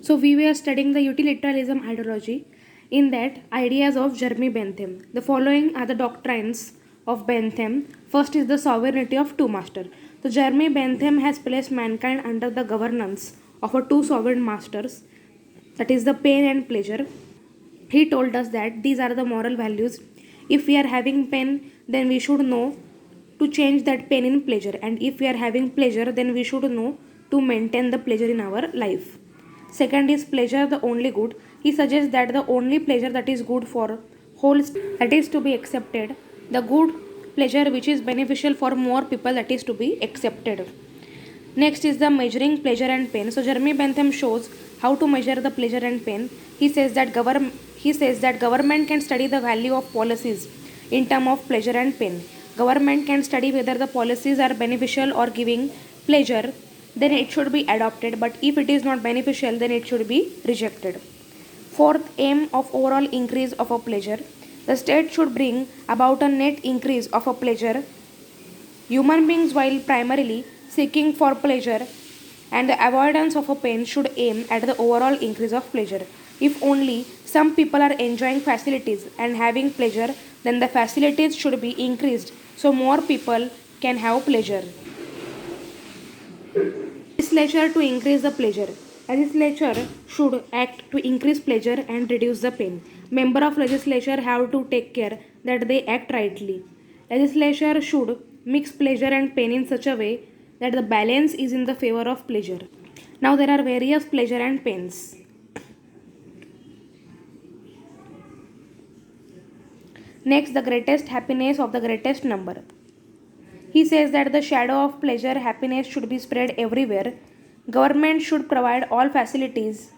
So we were studying the utilitarianism ideology, in that ideas of Jeremy Bentham. The following are the doctrines of Bentham. First is the sovereignty of two masters. So Jeremy Bentham has placed mankind under the governance of a two sovereign masters, that is the pain and pleasure. He told us that these are the moral values. If we are having pain, then we should know to change that pain in pleasure, and if we are having pleasure, then we should know to maintain the pleasure in our life. Second is pleasure the only good. He suggests that the only pleasure that is good for whole, that is to be accepted. The good pleasure which is beneficial for more people, that is to be accepted. Next is the measuring pleasure and pain. So Jeremy Bentham shows how to measure the pleasure and pain. He says that government can study the value of policies in terms of pleasure and pain. Government can study whether the policies are beneficial or giving pleasure, then it should be adopted. But if it is not beneficial, then it should be rejected. Fourth, aim of overall increase of a pleasure. The state should bring about a net increase of a pleasure. Human beings, while primarily seeking for pleasure and the avoidance of a pain, should aim at the overall increase of pleasure. If only some people are enjoying facilities and having pleasure, then the facilities should be increased so more people can have pleasure. Legislature to increase the pleasure. Legislature should act to increase pleasure and reduce the pain. Member of legislature have to take care that they act rightly. Legislature should mix pleasure and pain in such a way that the balance is in the favor of pleasure. Now there are various pleasure and pains. Next, the greatest happiness of the greatest number. He says that the shadow of pleasure, happiness should be spread everywhere. Government should provide all facilities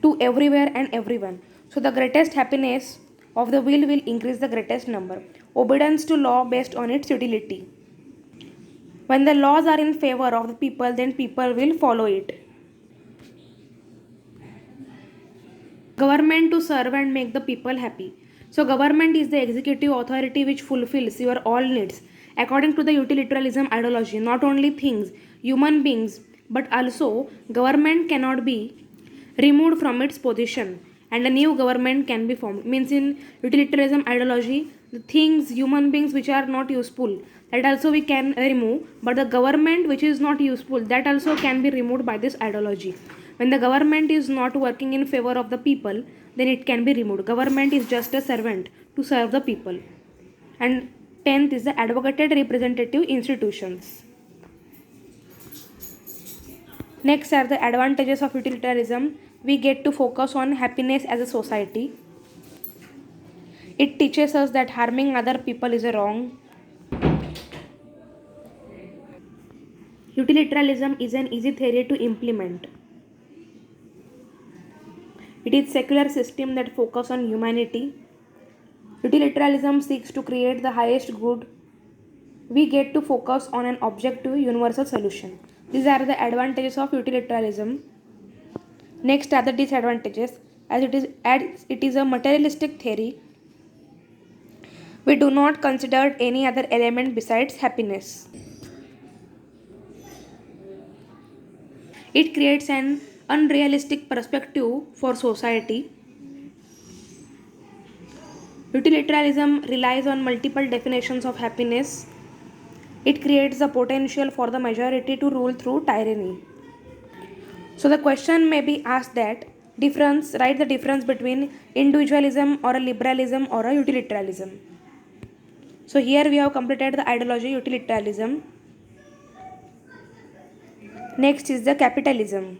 to everywhere and everyone. So the greatest happiness of the will increase the greatest number. Obedience to law based on its utility. When the laws are in favor of the people, then people will follow it. Government to serve and make the people happy. So government is the executive authority which fulfills your all needs. According to the utilitarianism ideology, not only things, human beings, but also government cannot be removed from its position and a new government can be formed. Means in utilitarianism ideology, the things, human beings which are not useful, that also we can remove, but the government which is not useful, that also can be removed by this ideology. When the government is not working in favor of the people, then it can be removed. Government is just a servant to serve the people. And 10th is the advocated representative institutions. Next are the advantages of utilitarianism. We get to focus on happiness as a society. It teaches us that harming other people is a wrong. Utilitarianism is an easy theory to implement. It is a secular system that focuses on humanity. Utilitarianism seeks to create the highest good. We get to focus on an objective universal solution. These are the advantages of utilitarianism. Next are the disadvantages. As it is a materialistic theory, we do not consider any other element besides happiness. It creates an unrealistic perspective for society. Utilitarianism relies on multiple definitions of happiness. It creates the potential for the majority to rule through tyranny. So the question may be asked that write the difference between individualism or a liberalism or a utilitarianism. So here we have completed the ideology utilitarianism. Next is the capitalism.